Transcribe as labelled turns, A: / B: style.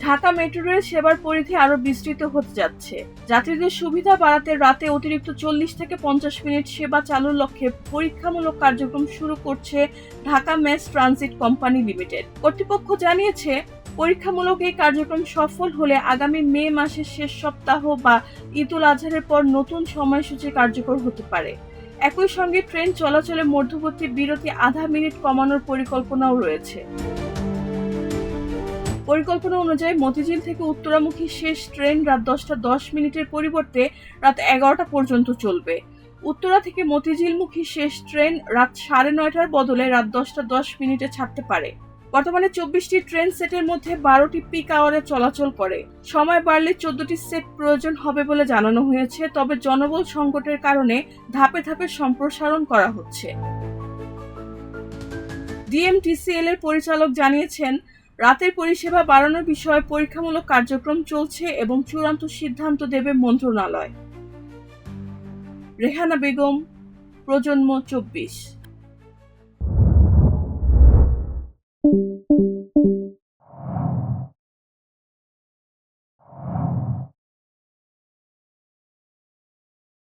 A: Dhaka metro rail সেবার পরিধি আরও বিস্তৃত হতে যাচ্ছে। যাত্রীদের সুবিধা বাড়াতে রাতে অতিরিক্ত 40 থেকে 50 মিনিট সেবা চালুর লক্ষ্যে পরীক্ষামূলক কার্যক্রম শুরু করছে Dhaka mace transit company limited. কর্তৃপক্ষ জানিয়েছে, পরীক্ষামূলক এই কার্যক্রম সফল হলে আগামী মে মাসের শেষ সপ্তাহ বা ঈদুল আজহারের পর নতুন সময়সূচি কার্যকর হতে পারে। একই সঙ্গে ট্রেন চলাচলে মধ্যবর্তী বিরতি আধা মিনিট কমানোর পরিকল্পনাও রয়েছে। পরিকল্পনা অনুযায়ী মতিঝিল থেকে উত্তরামুখী শেষ ট্রেন রাত 10টা 10 মিনিটের পরিবর্তে রাত 11টা পর্যন্ত চলবে। উত্তরা থেকে মতিঝিলমুখী শেষ ট্রেন রাত 9:30টার বদলে রাত 10টা 10 মিনিটে ছাড়তে পারে। বর্তমানে 24টি ট্রেন সেটের মধ্যে 12টি পিক আওয়ারে চলাচল করে। সময় বাড়লে 14টি সেট প্রয়োজন হবে বলে জানানো হয়েছে, তবে জনবল সংকটের কারণে ধাপে ধাপে সম্প্রসারণ করা হচ্ছে। ডিএমটিসিএল এর পরিচালক জানিয়েছেন, রাতের পরিষেবা বাড়ানোর বিষয়ে পরীক্ষামূলক কার্যক্রম চলছে এবং চূড়ান্ত সিদ্ধান্ত দেবে মন্ত্রণালয়। রেহানা বেগম, প্রজন্ম 24।